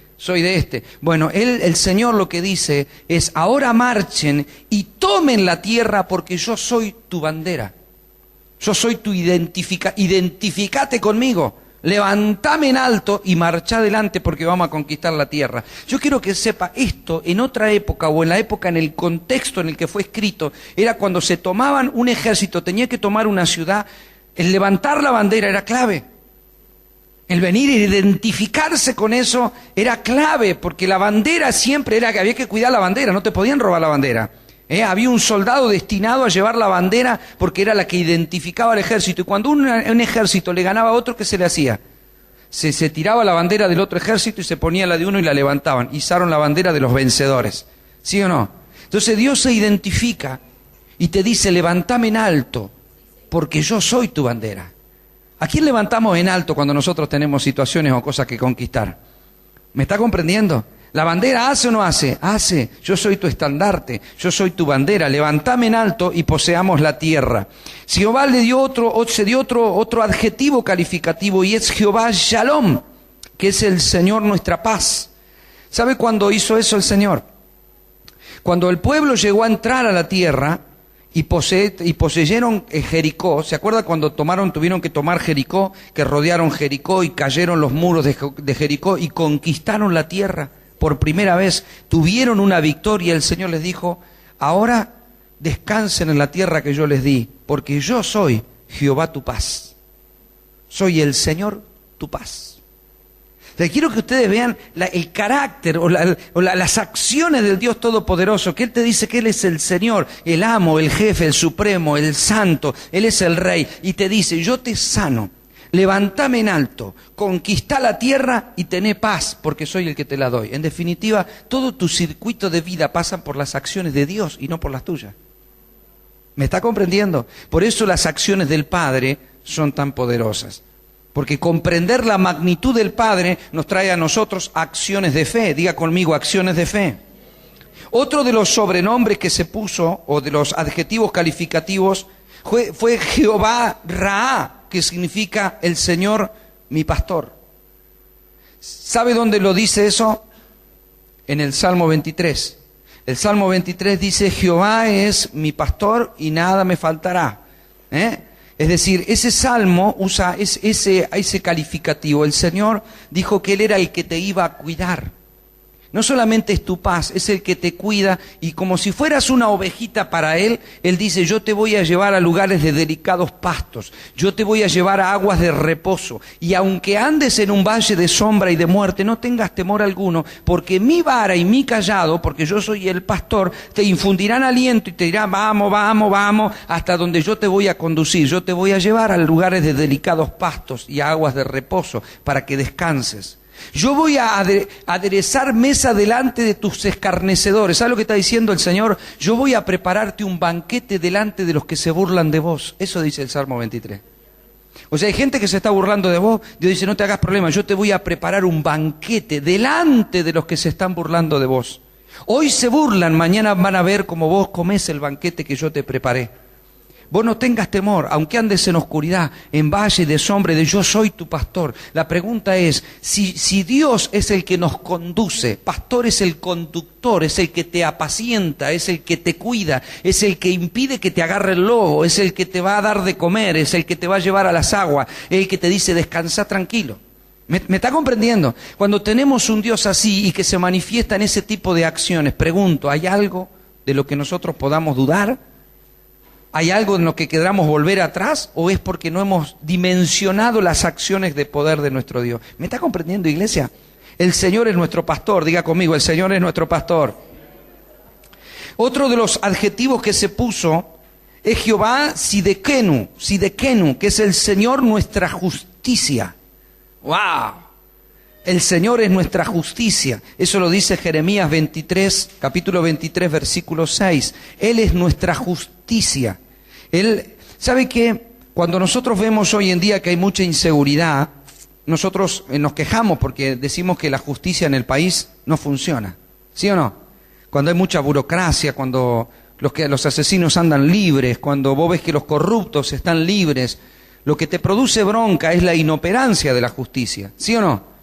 Bueno, el Señor lo que dice es, ahora marchen y tomen la tierra porque yo soy tu bandera. Yo soy tu identificate conmigo. levantame en alto y marchá adelante porque vamos a conquistar la tierra. Yo quiero que sepa esto, en otra época o en la época, en el contexto en el que fue escrito, era cuando se tomaban un ejército, tenía que tomar una ciudad, el levantar la bandera era clave. El venir e identificarse con eso era clave, porque la bandera siempre era que había que cuidar la bandera, no te podían robar la bandera. Había un soldado destinado a llevar la bandera porque era la que identificaba al ejército. Y cuando un ejército le ganaba a otro, ¿qué se le hacía? Se tiraba la bandera del otro ejército y se ponía la de uno y la levantaban. Izaron la bandera de los vencedores. ¿Sí o no? Entonces Dios se identifica y te dice, levantame en alto, porque yo soy tu bandera. ¿A quién levantamos en alto cuando nosotros tenemos situaciones o cosas que conquistar? ¿Me está comprendiendo? ¿La bandera hace o no hace? Hace. Yo soy tu estandarte, yo soy tu bandera. Levantame en alto y poseamos la tierra. Jehová se dio otro adjetivo calificativo y es Jehová Shalom, que es el Señor nuestra paz. ¿Sabe cuándo hizo eso el Señor? Cuando el pueblo llegó a entrar a la tierra y poseyeron Jericó. ¿Se acuerda cuando tuvieron que tomar Jericó, que rodearon Jericó y cayeron los muros de Jericó y conquistaron la tierra? Por primera vez tuvieron una victoria. El Señor les dijo, ahora descansen en la tierra que yo les di, porque yo soy Jehová tu paz. Soy el Señor tu paz. Quiero que ustedes vean el carácter o las acciones del Dios Todopoderoso, que Él te dice que Él es el Señor, el amo, el jefe, el supremo, el santo, Él es el rey, y te dice, yo te sano, levantame en alto, conquistá la tierra y tené paz, porque soy el que te la doy. En definitiva, todo tu circuito de vida pasa por las acciones de Dios y no por las tuyas. ¿Me está comprendiendo? Por eso las acciones del Padre son tan poderosas. Porque comprender la magnitud del Padre nos trae a nosotros acciones de fe. Diga conmigo, acciones de fe. Otro de los sobrenombres que se puso, o de los adjetivos calificativos, fue Jehová Raá, que significa el Señor mi pastor. ¿Sabe dónde lo dice eso? En el Salmo 23. El Salmo 23 dice, Jehová es mi pastor y nada me faltará. Es decir, ese salmo usa ese calificativo. El Señor dijo que Él era el que te iba a cuidar. No solamente es tu paz, es el que te cuida, y como si fueras una ovejita para Él, Él dice, yo te voy a llevar a lugares de delicados pastos, yo te voy a llevar a aguas de reposo, y aunque andes en un valle de sombra y de muerte, no tengas temor alguno, porque mi vara y mi cayado, porque yo soy el pastor, te infundirán aliento y te dirán, vamos, vamos, vamos, hasta donde yo te voy a conducir, yo te voy a llevar a lugares de delicados pastos y a aguas de reposo, para que descanses. Yo voy a aderezar mesa delante de tus escarnecedores. ¿Sabes lo que está diciendo el Señor? Yo voy a prepararte un banquete delante de los que se burlan de vos. Eso dice el Salmo 23. O sea, hay gente que se está burlando de vos. Dios dice, no te hagas problema, yo te voy a preparar un banquete delante de los que se están burlando de vos. Hoy se burlan, mañana van a ver cómo vos comés el banquete que yo te preparé. Vos no tengas temor, aunque andes en oscuridad, en valle de sombra de yo soy tu pastor. La pregunta es, si Dios es el que nos conduce, pastor es el conductor, es el que te apacienta, es el que te cuida, es el que impide que te agarre el lobo, es el que te va a dar de comer, es el que te va a llevar a las aguas, es el que te dice descansa tranquilo. ¿Me está comprendiendo? Cuando tenemos un Dios así y que se manifiesta en ese tipo de acciones, pregunto, ¿hay algo de lo que nosotros podamos dudar? ¿Hay algo en lo que queramos volver atrás? ¿O es porque no hemos dimensionado las acciones de poder de nuestro Dios? ¿Me está comprendiendo, iglesia? El Señor es nuestro pastor. Diga conmigo, el Señor es nuestro pastor. Otro de los adjetivos que se puso es Jehová Sidekenu, que es el Señor nuestra justicia. ¡Wow! El Señor es nuestra justicia. Eso lo dice Jeremías 23, capítulo 23, versículo 6. Él es nuestra justicia. Él, ¿sabe qué? Cuando nosotros vemos hoy en día que hay mucha inseguridad, nosotros nos quejamos porque decimos que la justicia en el país no funciona. ¿Sí o no? Cuando hay mucha burocracia, cuando los asesinos andan libres, cuando vos ves que los corruptos están libres, lo que te produce bronca es la inoperancia de la justicia. ¿Sí o no?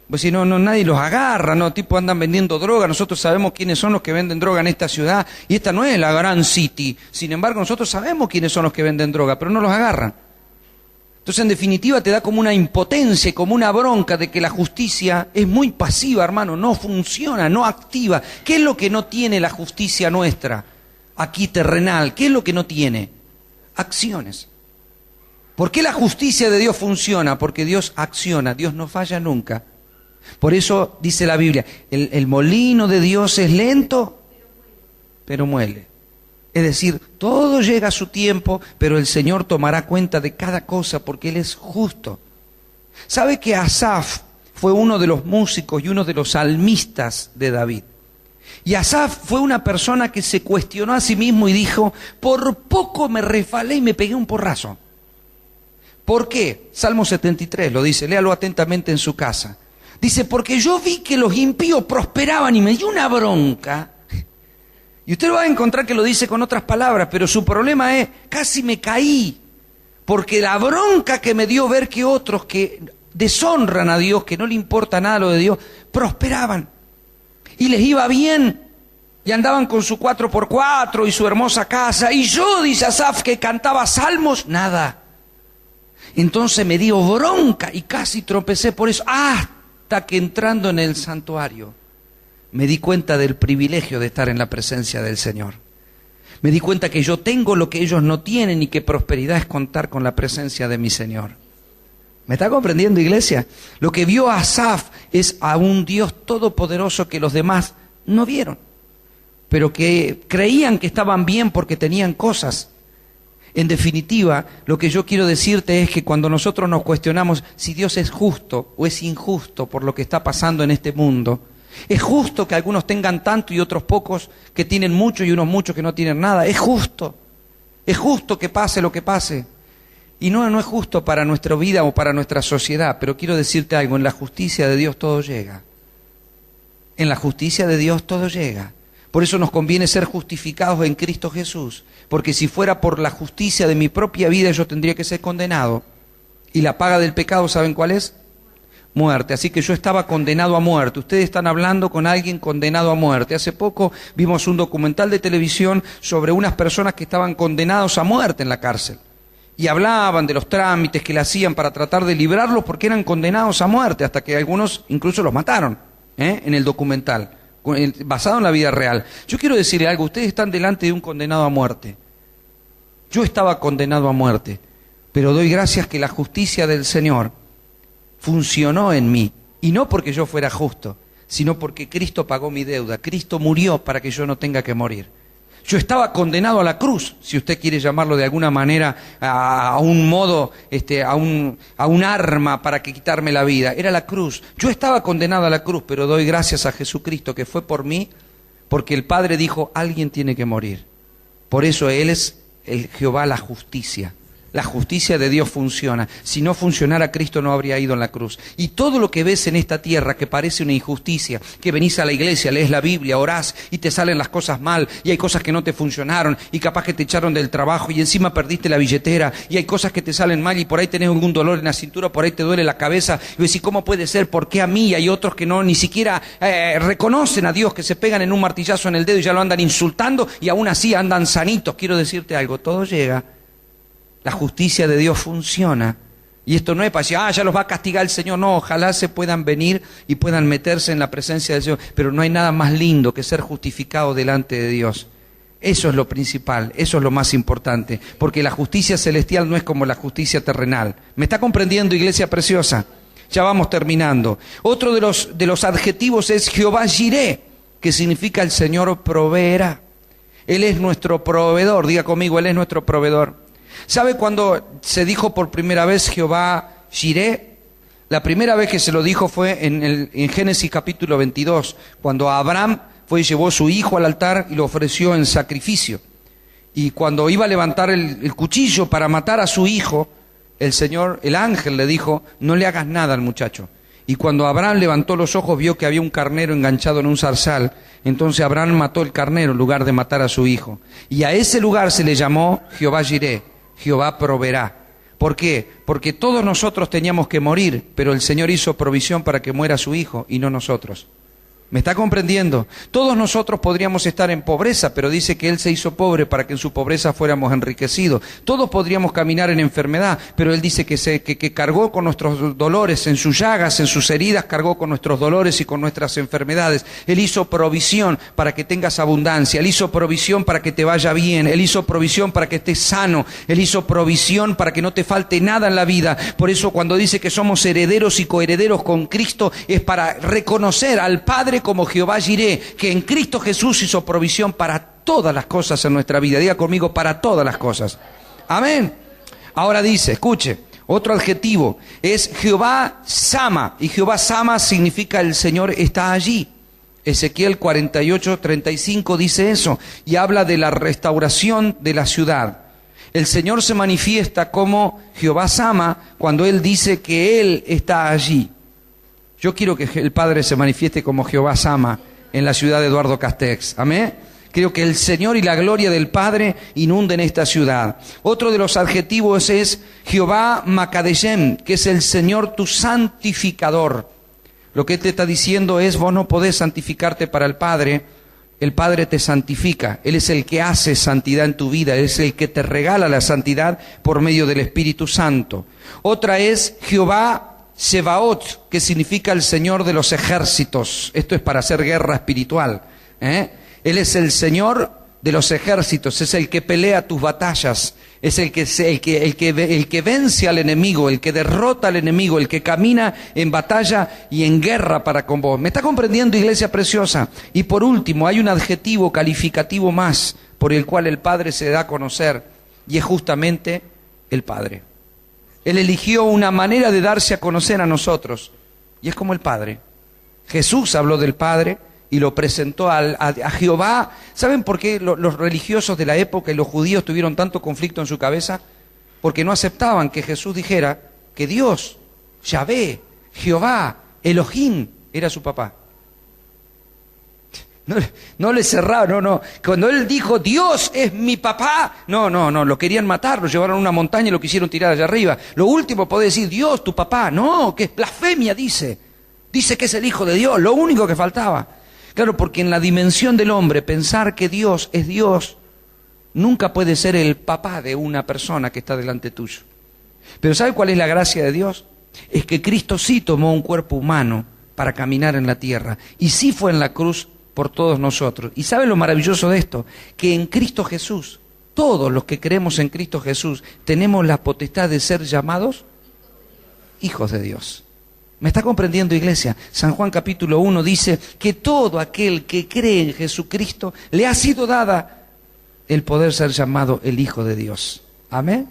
Pues si no, nadie los agarra, ¿no? Tipo andan vendiendo droga, nosotros sabemos quiénes son los que venden droga en esta ciudad, y esta no es la gran city. Sin embargo, nosotros sabemos quiénes son los que venden droga, pero no los agarran. Entonces, en definitiva, te da como una impotencia, como una bronca de que la justicia es muy pasiva, hermano, no funciona, no activa. ¿Qué es lo que no tiene la justicia nuestra, aquí terrenal? ¿Qué es lo que no tiene? Acciones. ¿Por qué la justicia de Dios funciona? Porque Dios acciona, Dios no falla nunca. Por eso dice la Biblia, el molino de Dios es lento, pero muele. Es decir, todo llega a su tiempo, pero el Señor tomará cuenta de cada cosa porque Él es justo. ¿Sabe que Asaf fue uno de los músicos y uno de los salmistas de David? Y Asaf fue una persona que se cuestionó a sí mismo y dijo, por poco me resbalé y me pegué un porrazo. ¿Por qué? Salmo 73 lo dice, léalo atentamente en su casa. Dice, porque yo vi que los impíos prosperaban y me dio una bronca. Y usted lo va a encontrar que lo dice con otras palabras, pero su problema es, casi me caí, porque la bronca que me dio ver que otros que deshonran a Dios, que no le importa nada lo de Dios, prosperaban. Y les iba bien, y andaban con su 4x4 y su hermosa casa, y yo, dice Asaf, que cantaba salmos, nada. Entonces me dio bronca y casi tropecé por eso, hasta que entrando en el santuario, me di cuenta del privilegio de estar en la presencia del Señor. Me di cuenta que yo tengo lo que ellos no tienen y que prosperidad es contar con la presencia de mi Señor. ¿Me está comprendiendo, iglesia? Lo que vio Asaf es a un Dios todopoderoso que los demás no vieron, pero que creían que estaban bien porque tenían cosas. En definitiva, lo que yo quiero decirte es que cuando nosotros nos cuestionamos si Dios es justo o es injusto por lo que está pasando en este mundo, es justo que algunos tengan tanto y otros pocos que tienen mucho y unos muchos que no tienen nada. Es justo que pase lo que pase. Y no es justo para nuestra vida o para nuestra sociedad, pero quiero decirte algo, en la justicia de Dios todo llega. En la justicia de Dios todo llega. Por eso nos conviene ser justificados en Cristo Jesús, porque si fuera por la justicia de mi propia vida yo tendría que ser condenado. Y la paga del pecado, ¿saben cuál es? Muerte. Así que yo estaba condenado a muerte. Ustedes están hablando con alguien condenado a muerte. Hace poco vimos un documental de televisión sobre unas personas que estaban condenados a muerte en la cárcel. Y hablaban de los trámites que le hacían para tratar de librarlos porque eran condenados a muerte, hasta que algunos incluso los mataron, en el documental, basado en la vida real. Yo quiero decirle algo, ustedes están delante de un condenado a muerte. Yo estaba condenado a muerte, pero doy gracias que la justicia del Señor funcionó en mí, y no porque yo fuera justo, sino porque Cristo pagó mi deuda. Cristo murió para que yo no tenga que morir. Yo estaba condenado a la cruz, si usted quiere llamarlo de alguna manera, a un modo, a un arma para que quitarme la vida. Era la cruz. Yo estaba condenado a la cruz, pero doy gracias a Jesucristo que fue por mí, porque el Padre dijo, alguien tiene que morir. Por eso Él es el Jehová la justicia. La justicia de Dios funciona. Si no funcionara, Cristo no habría ido en la cruz. Y todo lo que ves en esta tierra que parece una injusticia, que venís a la iglesia, lees la Biblia, orás y te salen las cosas mal, y hay cosas que no te funcionaron, y capaz que te echaron del trabajo, y encima perdiste la billetera, y hay cosas que te salen mal, y por ahí tenés algún dolor en la cintura, por ahí te duele la cabeza, y decís, ¿cómo puede ser? ¿Por qué a mí? Y hay otros que no, ni siquiera reconocen a Dios, que se pegan en un martillazo en el dedo y ya lo andan insultando, y aún así andan sanitos. Quiero decirte algo, todo llega. La justicia de Dios funciona. Y esto no es para decir, ya los va a castigar el Señor. No, ojalá se puedan venir y puedan meterse en la presencia del Señor. Pero no hay nada más lindo que ser justificado delante de Dios. Eso es lo principal, eso es lo más importante. Porque la justicia celestial no es como la justicia terrenal. ¿Me está comprendiendo, iglesia preciosa? Ya vamos terminando. Otro de los adjetivos es Jehová Jireh, que significa el Señor proveerá. Él es nuestro proveedor. Diga conmigo, Él es nuestro proveedor. ¿Sabe cuándo se dijo por primera vez Jehová Jireh? La primera vez que se lo dijo fue en Génesis capítulo 22, cuando Abraham fue y llevó a su hijo al altar y lo ofreció en sacrificio. Y cuando iba a levantar el cuchillo para matar a su hijo, el ángel le dijo, no le hagas nada al muchacho. Y cuando Abraham levantó los ojos, vio que había un carnero enganchado en un zarzal. Entonces Abraham mató el carnero en lugar de matar a su hijo. Y a ese lugar se le llamó Jehová Jireh. Jehová proveerá. ¿Por qué? Porque todos nosotros teníamos que morir, pero el Señor hizo provisión para que muera su hijo y no nosotros. ¿Me está comprendiendo? Todos nosotros podríamos estar en pobreza, pero dice que Él se hizo pobre para que en su pobreza fuéramos enriquecidos. Todos podríamos caminar en enfermedad, pero Él dice que cargó con nuestros dolores, en sus llagas, en sus heridas, cargó con nuestros dolores y con nuestras enfermedades. Él hizo provisión para que tengas abundancia. Él hizo provisión para que te vaya bien. Él hizo provisión para que estés sano. Él hizo provisión para que no te falte nada en la vida. Por eso cuando dice que somos herederos y coherederos con Cristo, es para reconocer al Padre como Jehová Jireh, que en Cristo Jesús hizo provisión para todas las cosas en nuestra vida. Diga conmigo, para todas las cosas. Amén. Ahora dice, escuche, otro adjetivo es Jehová Sama, y Jehová Sama significa el Señor está allí. Ezequiel 48:35 dice eso, y habla de la restauración de la ciudad. El Señor se manifiesta como Jehová Sama cuando Él dice que Él está allí. Yo quiero que el Padre se manifieste como Jehová Sama en la ciudad de Eduardo Castex. Amén. Creo que el Señor y la gloria del Padre inunden esta ciudad. Otro de los adjetivos es Jehová Makadeshem, que es el Señor tu santificador. Lo que Él te está diciendo es, vos no podés santificarte para el Padre te santifica. Él es el que hace santidad en tu vida, Él es el que te regala la santidad por medio del Espíritu Santo. Otra es Jehová Sebaot, que significa el Señor de los ejércitos. Esto es para hacer guerra espiritual. Él es el Señor de los ejércitos, es el que pelea tus batallas, es el que vence al enemigo, el que derrota al enemigo, el que camina en batalla y en guerra para con vos. ¿Me está comprendiendo, iglesia preciosa? Y por último, hay un adjetivo calificativo más por el cual el Padre se da a conocer, y es justamente el Padre. Él eligió una manera de darse a conocer a nosotros, y es como el Padre. Jesús habló del Padre y lo presentó a Jehová. ¿Saben por qué los religiosos de la época y los judíos tuvieron tanto conflicto en su cabeza? Porque no aceptaban que Jesús dijera que Dios, Yahvé, Jehová, Elohim, era su papá. No le cerraron, no. Cuando Él dijo, Dios es mi papá, no, lo querían matar, lo llevaron a una montaña y lo quisieron tirar allá arriba. Lo último puede decir, Dios, tu papá, no, que es blasfemia, dice que es el Hijo de Dios, lo único que faltaba. Claro, porque en la dimensión del hombre, pensar que Dios es Dios, nunca puede ser el papá de una persona que está delante tuyo. Pero ¿sabe cuál es la gracia de Dios? Es que Cristo sí tomó un cuerpo humano para caminar en la tierra, y sí fue en la cruz por todos nosotros. ¿Y sabe lo maravilloso de esto? Que en Cristo Jesús, todos los que creemos en Cristo Jesús, tenemos la potestad de ser llamados hijos de Dios. ¿Me está comprendiendo, iglesia? San Juan capítulo 1 dice que todo aquel que cree en Jesucristo le ha sido dada el poder ser llamado el Hijo de Dios. ¿Amén?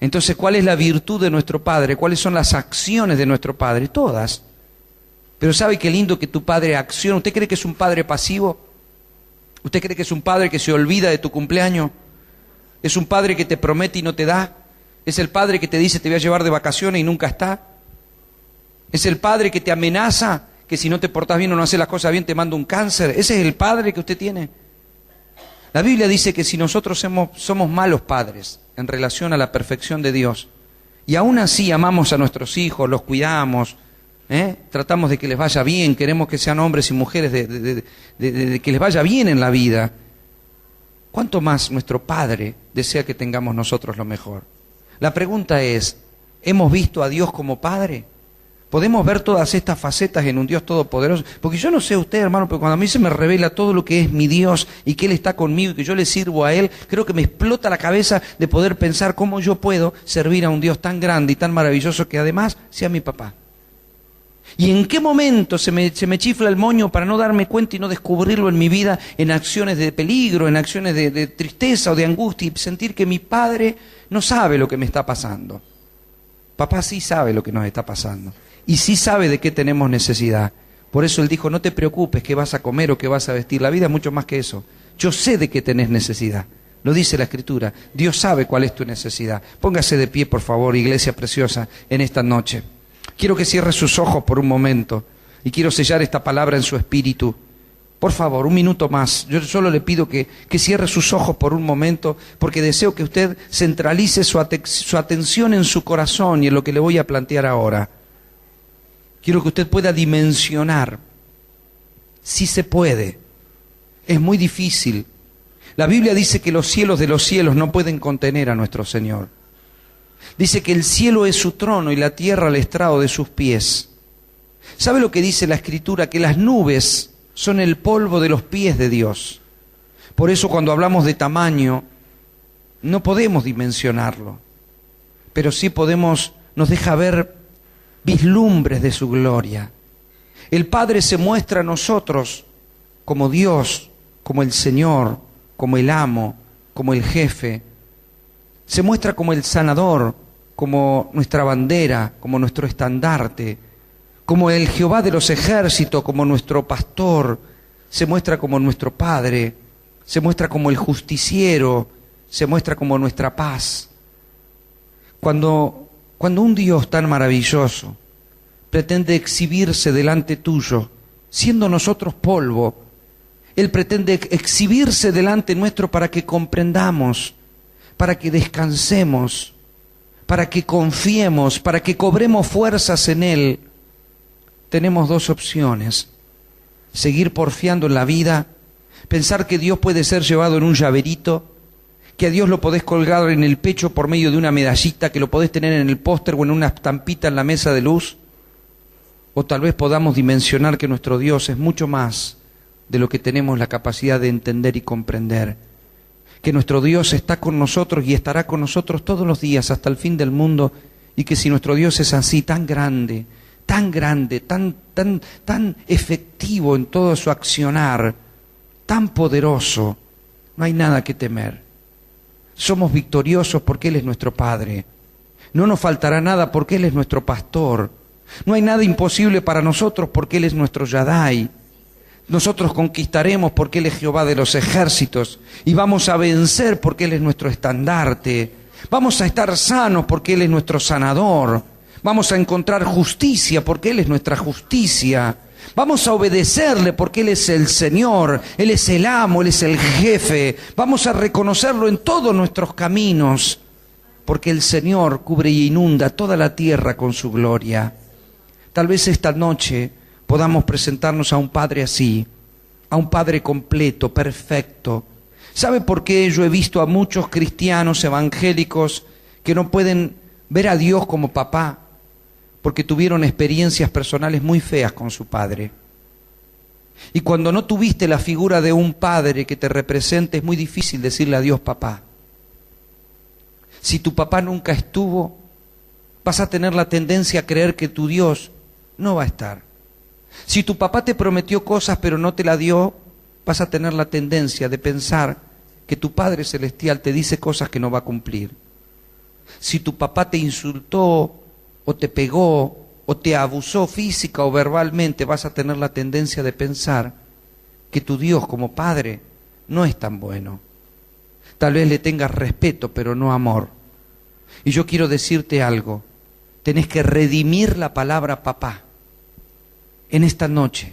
Entonces, ¿cuál es la virtud de nuestro Padre? ¿Cuáles son las acciones de nuestro Padre? Todas. Pero ¿sabe qué lindo que tu Padre acciona? ¿Usted cree que es un Padre pasivo? ¿Usted cree que es un Padre que se olvida de tu cumpleaños? ¿Es un Padre que te promete y no te da? ¿Es el Padre que te dice te voy a llevar de vacaciones y nunca está? ¿Es el Padre que te amenaza que si no te portás bien o no haces las cosas bien te manda un cáncer? ¿Ese es el Padre que usted tiene? La Biblia dice que si nosotros somos malos padres en relación a la perfección de Dios, y aún así amamos a nuestros hijos, los cuidamos, tratamos de que les vaya bien, queremos que sean hombres y mujeres de que les vaya bien en la vida, ¿cuánto más nuestro Padre desea que tengamos nosotros lo mejor? La pregunta es, ¿hemos visto a Dios como Padre? ¿Podemos ver todas estas facetas en un Dios todopoderoso? Porque yo no sé usted, hermano, pero cuando a mí se me revela todo lo que es mi Dios y que Él está conmigo y que yo le sirvo a Él, creo que me explota la cabeza de poder pensar cómo yo puedo servir a un Dios tan grande y tan maravilloso que además sea mi papá. ¿Y en qué momento se me chifla el moño para no darme cuenta y no descubrirlo en mi vida en acciones de peligro, en acciones de tristeza o de angustia y sentir que mi Padre no sabe lo que me está pasando? Papá sí sabe lo que nos está pasando. Y sí sabe de qué tenemos necesidad. Por eso Él dijo, no te preocupes qué vas a comer o qué vas a vestir. La vida es mucho más que eso. Yo sé de qué tenés necesidad. Lo dice la Escritura. Dios sabe cuál es tu necesidad. Póngase de pie, por favor, iglesia preciosa, en esta noche. Quiero que cierre sus ojos por un momento. Y quiero sellar esta palabra en su espíritu. Por favor, un minuto más. Yo solo le pido que cierre sus ojos por un momento, porque deseo que usted centralice su atención en su corazón y en lo que le voy a plantear ahora. Quiero que usted pueda dimensionar Sí se puede. Es muy difícil. La Biblia dice que los cielos de los cielos no pueden contener a nuestro Señor. Dice que el cielo es su trono y la tierra el estrado de sus pies. ¿Sabe lo que dice la Escritura? Que las nubes son el polvo de los pies de Dios. Por eso cuando hablamos de tamaño, no podemos dimensionarlo, pero sí nos deja ver vislumbres de su gloria. El Padre se muestra a nosotros como Dios, como el Señor, como el amo, como el jefe. Se muestra como el sanador, como nuestra bandera, como nuestro estandarte, como el Jehová de los ejércitos, como nuestro pastor. Se muestra como nuestro Padre, se muestra como el justiciero, se muestra como nuestra paz. Cuando un Dios tan maravilloso pretende exhibirse delante tuyo, siendo nosotros polvo, Él pretende exhibirse delante nuestro para que comprendamos, para que descansemos, para que confiemos, para que cobremos fuerzas en Él. Tenemos dos opciones: seguir porfiando en la vida, pensar que Dios puede ser llevado en un llaverito, que a Dios lo podés colgar en el pecho por medio de una medallita, que lo podés tener en el póster o en una estampita en la mesa de luz. O tal vez podamos dimensionar que nuestro Dios es mucho más de lo que tenemos la capacidad de entender y comprender. Que nuestro Dios está con nosotros y estará con nosotros todos los días hasta el fin del mundo, y que si nuestro Dios es así, tan grande, tan efectivo en todo su accionar, tan poderoso, no hay nada que temer. Somos victoriosos porque Él es nuestro Padre. No nos faltará nada porque Él es nuestro pastor. No hay nada imposible para nosotros porque Él es nuestro Yadai. Nosotros conquistaremos porque Él es Jehová de los ejércitos, y vamos a vencer porque Él es nuestro estandarte. Vamos a estar sanos porque Él es nuestro sanador. Vamos a encontrar justicia porque Él es nuestra justicia. Vamos a obedecerle porque Él es el Señor, Él es el amo, Él es el jefe. Vamos a reconocerlo en todos nuestros caminos, porque el Señor cubre y inunda toda la tierra con su gloria. Tal vez esta noche podamos presentarnos a un Padre así, a un Padre completo, perfecto. ¿Sabe por qué yo he visto a muchos cristianos evangélicos que no pueden ver a Dios como papá? Porque tuvieron experiencias personales muy feas con su padre. Y cuando no tuviste la figura de un padre que te represente, es muy difícil decirle a Dios papá. Si tu papá nunca estuvo, vas a tener la tendencia a creer que tu Dios no va a estar. Si tu papá te prometió cosas pero no te la dio, vas a tener la tendencia de pensar que tu Padre Celestial te dice cosas que no va a cumplir. Si tu papá te insultó, o te pegó, o te abusó física o verbalmente, vas a tener la tendencia de pensar que tu Dios como Padre no es tan bueno. Tal vez le tengas respeto, pero no amor. Y yo quiero decirte algo: tenés que redimir la palabra papá en esta noche.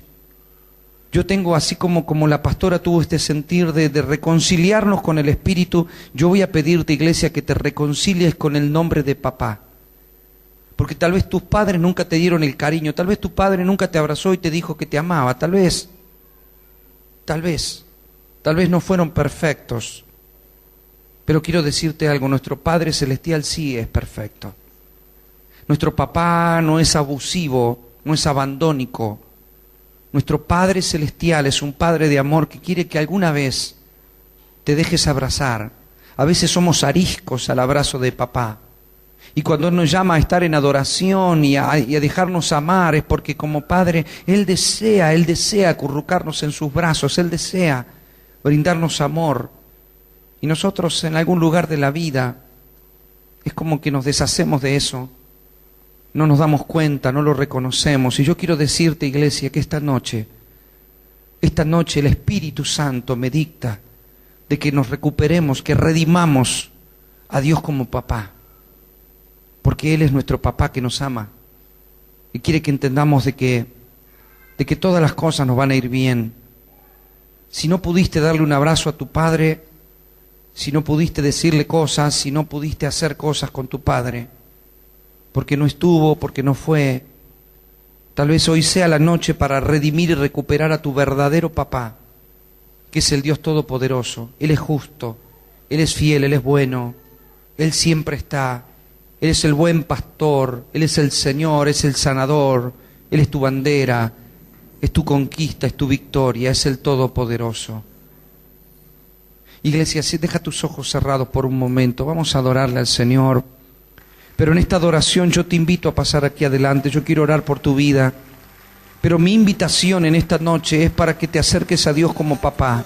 Yo tengo, así como la pastora tuvo este sentir de reconciliarnos con el Espíritu, yo voy a pedirte, iglesia, que te reconcilies con el nombre de papá. Porque tal vez tus padres nunca te dieron el cariño, tal vez tu padre nunca te abrazó y te dijo que te amaba, tal vez no fueron perfectos. Pero quiero decirte algo: nuestro Padre Celestial sí es perfecto. Nuestro papá no es abusivo, no es abandónico. Nuestro Padre Celestial es un Padre de amor que quiere que alguna vez te dejes abrazar. A veces somos ariscos al abrazo de papá. Y cuando Él nos llama a estar en adoración y a dejarnos amar, es porque como Padre Él desea acurrucarnos en sus brazos, Él desea brindarnos amor. Y nosotros en algún lugar de la vida es como que nos deshacemos de eso. No nos damos cuenta, no lo reconocemos. Y yo quiero decirte, iglesia, que esta noche el Espíritu Santo me dicta de que nos recuperemos, que redimamos a Dios como papá. Porque Él es nuestro papá que nos ama y quiere que entendamos de que todas las cosas nos van a ir bien. Si no pudiste darle un abrazo a tu padre, si no pudiste decirle cosas, si no pudiste hacer cosas con tu padre, porque no estuvo, porque no fue, Tal vez hoy sea la noche para redimir y recuperar a tu verdadero papá, que es el Dios Todopoderoso. Él es justo, Él es fiel, Él es bueno, Él siempre está. Él es el buen pastor, Él es el Señor, es el sanador, Él es tu bandera, es tu conquista, es tu victoria, es el Todopoderoso. Iglesia, si deja tus ojos cerrados por un momento, vamos a adorarle al Señor. Pero en esta adoración yo te invito a pasar aquí adelante, yo quiero orar por tu vida. Pero mi invitación en esta noche es para que te acerques a Dios como papá.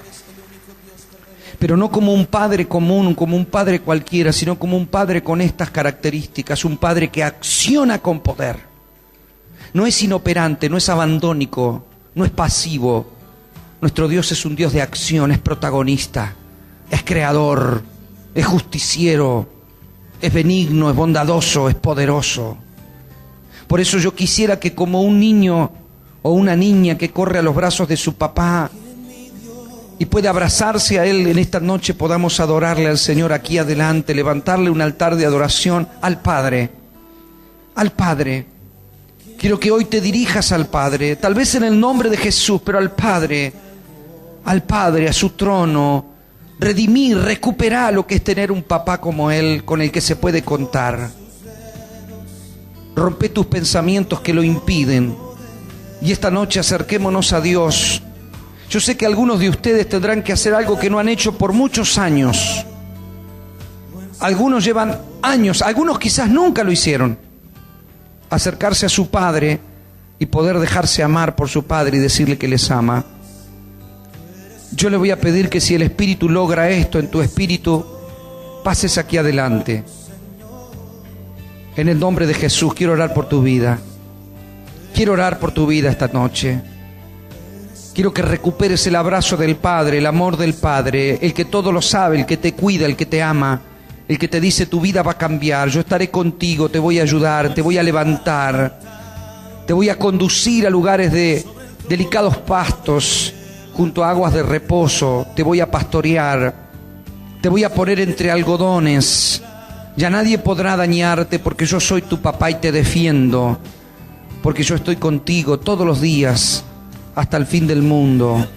Pero no como un padre común, como un padre cualquiera, sino como un padre con estas características, un padre que acciona con poder. No es inoperante, no es abandónico, no es pasivo. Nuestro Dios es un Dios de acción, es protagonista, es creador, es justiciero, es benigno, es bondadoso, es poderoso. Por eso yo quisiera que como un niño o una niña que corre a los brazos de su papá y puede abrazarse a Él en esta noche, podamos adorarle al Señor aquí adelante, levantarle un altar de adoración al Padre. Al Padre. Quiero que hoy te dirijas al Padre, tal vez en el nombre de Jesús, pero al Padre, a su trono. Redimir, recuperar lo que es tener un papá como Él, con el que se puede contar. Rompe tus pensamientos que lo impiden. Y esta noche acerquémonos a Dios. Yo sé que algunos de ustedes tendrán que hacer algo que no han hecho por muchos años. Algunos llevan años, algunos quizás nunca lo hicieron. Acercarse a su Padre y poder dejarse amar por su Padre y decirle que les ama. Yo le voy a pedir que si el Espíritu logra esto en tu espíritu, pases aquí adelante. En el nombre de Jesús, quiero orar por tu vida. Quiero orar por tu vida esta noche. Quiero que recuperes el abrazo del Padre, el amor del Padre, el que todo lo sabe, el que te cuida, el que te ama, el que te dice tu vida va a cambiar, yo estaré contigo, te voy a ayudar, te voy a levantar, te voy a conducir a lugares de delicados pastos, junto a aguas de reposo, te voy a pastorear, te voy a poner entre algodones, ya nadie podrá dañarte porque yo soy tu papá y te defiendo, porque yo estoy contigo todos los días hasta el fin del mundo.